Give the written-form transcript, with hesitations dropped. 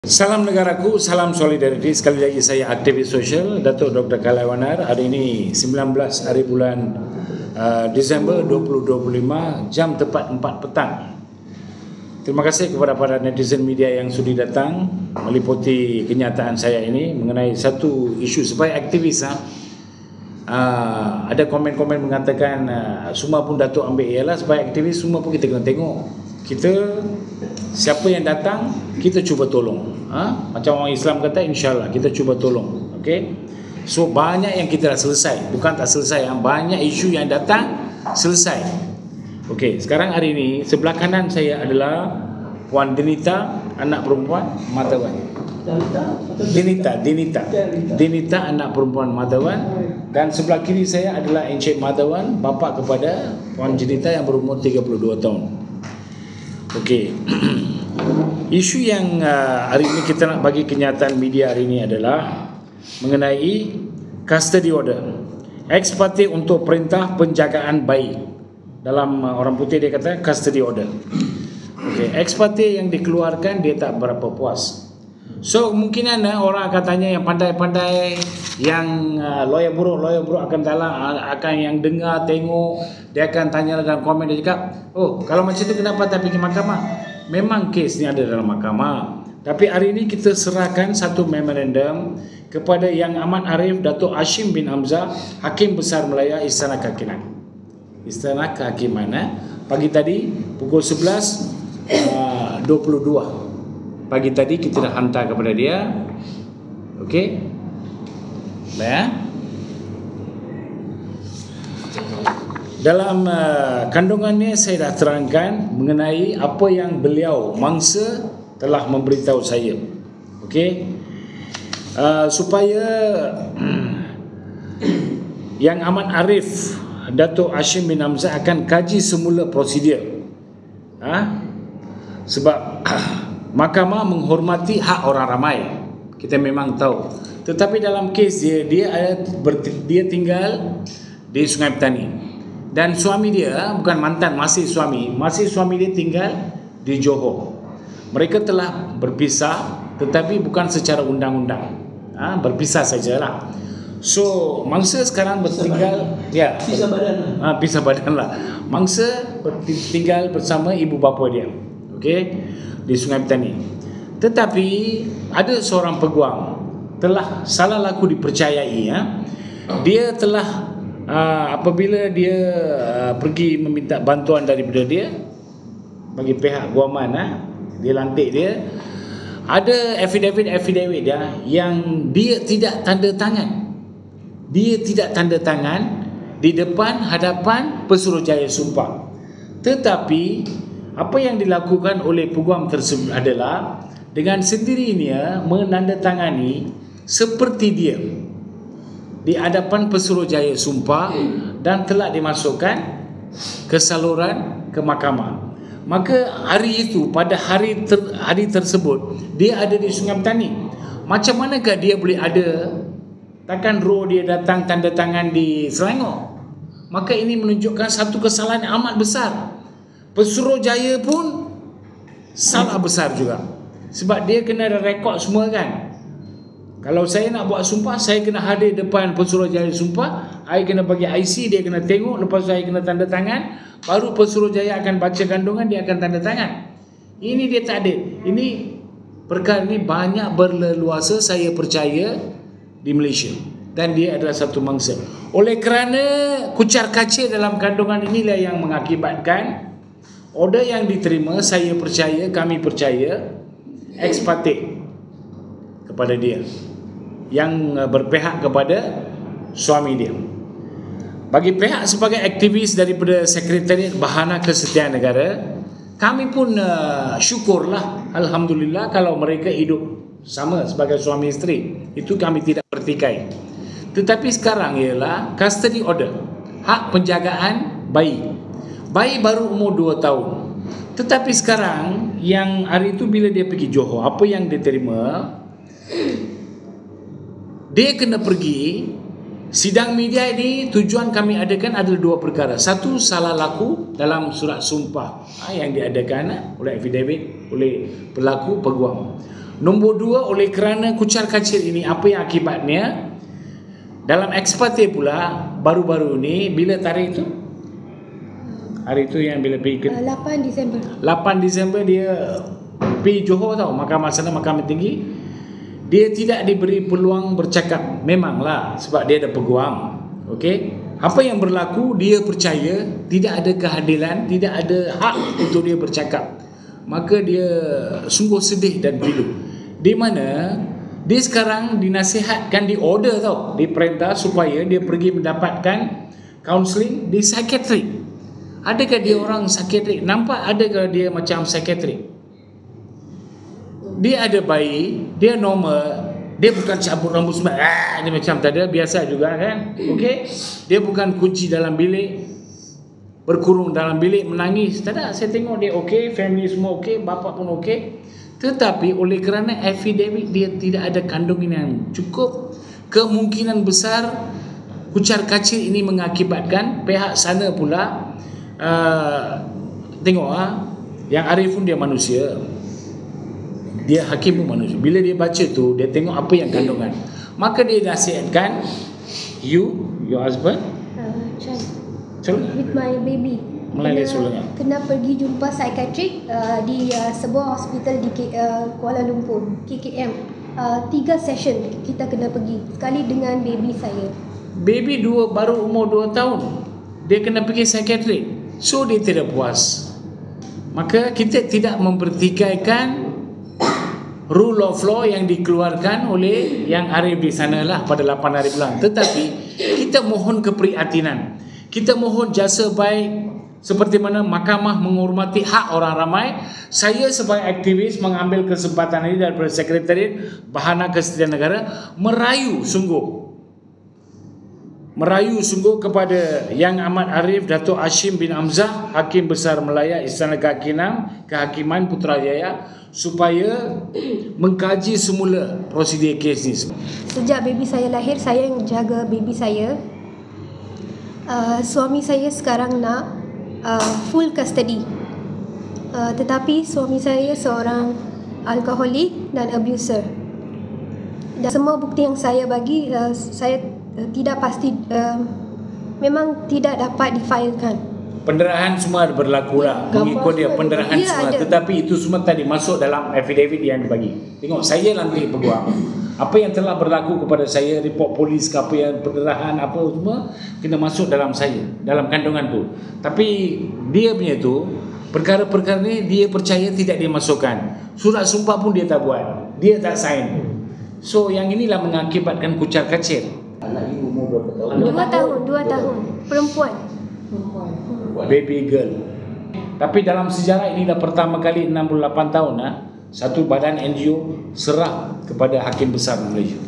Salam negaraku, salam solidariti. Sekali lagi saya aktivis sosial Datuk Dr. Khalai Wanar. Hari ini 19 hari bulan Disember 2025, jam tepat 4 petang. Terima kasih kepada para netizen media yang sudi datang meliputi kenyataan saya ini mengenai satu isu supaya aktivis. Ada komen-komen mengatakan semua pun Datuk ambil, ialah supaya aktivis semua pun kita kena tengok. Kita siapa yang datang kita cuba tolong. Macam orang Islam kata, insyaAllah kita cuba tolong. Okay? So banyak yang kita dah selesai, bukan tak selesai, banyak isu yang datang selesai. Okay, sekarang hari ini sebelah kanan saya adalah Puan Dinita, anak perempuan Matawan. Dinita anak perempuan Matawan. Dan sebelah kiri saya adalah Encik Matawan, bapa kepada Puan Dinita yang berumur 32 tahun. Okey. Isu yang hari ini kita nak bagi kenyataan media hari ini adalah mengenai custody order. Ex parte untuk perintah penjagaan bayi. Dalam orang putih dia kata custody order. Okey, ex parte yang dikeluarkan dia tak berapa puas. So kemungkinan orang akan tanya, yang pandai-pandai, yang lawyer buruk akan akan yang dengar tengok, dia akan tanya dalam komen, dia cakap, oh kalau macam itu kenapa tak pergi mahkamah? Memang kes ni ada dalam mahkamah, tapi hari ini kita serahkan satu memorandum kepada Yang Amat Arif Datuk Hashim bin Hamzah, Hakim Besar Melaya Istana Kehakiman. Istana Kehakiman pagi tadi pukul 11.22 pagi tadi kita dah hantar kepada dia. Okey. Baik. Dalam kandungannya saya dah terangkan mengenai apa yang beliau mangsa telah memberitahu saya. Okey. Supaya Yang Amat Arif Datuk Hashim bin Hamzah akan kaji semula prosedur. Sebab mahkamah menghormati hak orang ramai, kita memang tahu. Tetapi dalam kes dia tinggal di Sungai Petani, dan suami dia bukan mantan, masih suami dia tinggal di Johor. Mereka telah berpisah, tetapi bukan secara undang-undang, berpisah sajalah. So mangsa sekarang bertinggal pisah badan lah. Mangsa bertinggal bersama ibu bapa dia, okey, di Sungai Petani. Tetapi ada seorang peguam telah salah laku dipercayai. Dia telah apabila dia pergi meminta bantuan daripada dia bagi pihak guaman, dia lantik dia, ada affidavit dia yang dia tidak tanda tangan. Dia tidak tanda tangan di depan hadapan Pesuruhjaya Sumpah. Tetapi apa yang dilakukan oleh peguam tersebut adalah dengan sendirinya menandatangani seperti dia di hadapan Pesuruhjaya Sumpah dan telah dimasukkan ke saluran ke mahkamah. Maka hari itu, pada hari tersebut dia ada di Sungai Petani. Macam manakah dia boleh ada? Takkan roh dia datang tanda tangan di Selangor? Maka ini menunjukkan satu kesalahan yang amat besar. Pesuruhjaya pun salah besar juga, sebab dia kena ada rekod semua kan. Kalau saya nak buat sumpah, saya kena hadir depan Pesuruhjaya Sumpah, saya kena bagi IC, dia kena tengok, lepas tu saya kena tanda tangan, baru Pesuruhjaya akan baca kandungan, dia akan tanda tangan. Ini dia tak ada. Ini perkara ni banyak berleluasa, saya percaya, di Malaysia, dan dia adalah satu mangsa. Oleh kerana kucar kacir dalam kandungan inilah yang mengakibatkan order yang diterima, saya percaya, kami percaya, ex parte kepada dia yang berpihak kepada suami dia. Bagi pihak sebagai aktivis daripada Sekretariat Bahana Kesetiaan Negara, kami pun syukurlah, alhamdulillah, kalau mereka hidup sama sebagai suami isteri. Itu kami tidak pertikai. Tetapi sekarang ialah custody order, hak penjagaan bayi. Bayi baru umur 2 tahun. Tetapi sekarang, yang hari itu bila dia pergi Johor, apa yang dia terima, dia kena pergi sidang media ini. Tujuan kami adakan adalah 2 perkara. Satu, salah laku dalam surat sumpah yang diadakan oleh affidavit oleh pelaku peguam. Nombor 2, oleh kerana kucar kacir ini, apa yang akibatnya? Dalam ekspate pula, baru-baru ni, bila tarikh itu? Hari itu yang bila pergi ke 8 Disember. 8 Disember dia pergi Johor tau, mahkamah sana, mahkamah tinggi. Dia tidak diberi peluang bercakap. Memanglah sebab dia ada peguam. Okey. Apa yang berlaku, dia percaya tidak ada keadilan, tidak ada hak untuk dia bercakap. Maka dia sungguh sedih dan pilu. Di mana dia sekarang dinasihatkan, di order tau, diperintah supaya dia pergi mendapatkan counselling di psikiatrik. Adakah dia orang psikiatrik? Nampak adakah dia macam psikiatrik? Dia ada bayi, dia normal, dia bukan cabut rambut semua, dia macam tak ada, biasa juga kan. Okey, dia bukan kunci dalam bilik, berkurung dalam bilik menangis. Tak ada, saya tengok dia okey, family semua okey, bapa pun okey. Tetapi oleh kerana affidavit dia tidak ada kandungan yang cukup, kemungkinan besar kucar kacir ini mengakibatkan pihak sana pula tengok yang Arif pun dia manusia, dia hakim pun manusia. Bila dia baca tu, dia tengok apa yang kandungan, maka dia nasihatkan your husband with my baby kena pergi jumpa psikiatrik di sebuah hospital di Kuala Lumpur, KKM. 3 session kita kena pergi, sekali dengan baby saya. Baby baru umur 2 tahun, dia kena pergi psikiatrik. So dia tidak puas. Maka kita tidak mempertikaikan rule of law yang dikeluarkan oleh yang Arif di sana lah pada 8 hari bulan. Tetapi kita mohon keprihatinan, kita mohon jasa baik, seperti mana mahkamah menghormati hak orang ramai. Saya sebagai aktivis mengambil kesempatan ini daripada Sekretariat Bahana Kesetiaan Negara merayu sungguh kepada Yang Amat Arif Datuk Hashim bin Hamzah, Hakim Besar Melaya Istana Kehakiman Putrajaya, supaya mengkaji semula prosedur kes ini. Sejak baby saya lahir, saya yang jaga baby saya. Suami saya sekarang nak full custody, tetapi suami saya seorang alkoholik dan abuser, dan semua bukti yang saya bagi saya tidak pasti, memang tidak dapat difailkan. Penderahan semua berlaku lah, mengikut dia penderahan semua ada. Tetapi itu semua tadi masuk dalam affidavit yang dibagi. Tengok, saya lantik peguam, apa yang telah berlaku kepada saya, report polis ke apa yang penderahan apa semua kena masuk dalam saya, dalam kandungan tu. Tapi dia punya tu, perkara-perkara ni dia percaya tidak dimasukkan. Surat sumpah pun dia tak buat, dia tak sign. So yang inilah mengakibatkan kucar kacir. Anak ini umur berapa tahun? 2 tahun, perempuan. Baby girl. Tapi dalam sejarah ini dah pertama kali 68 tahun satu badan NGO serah kepada Hakim Besar Malaysia.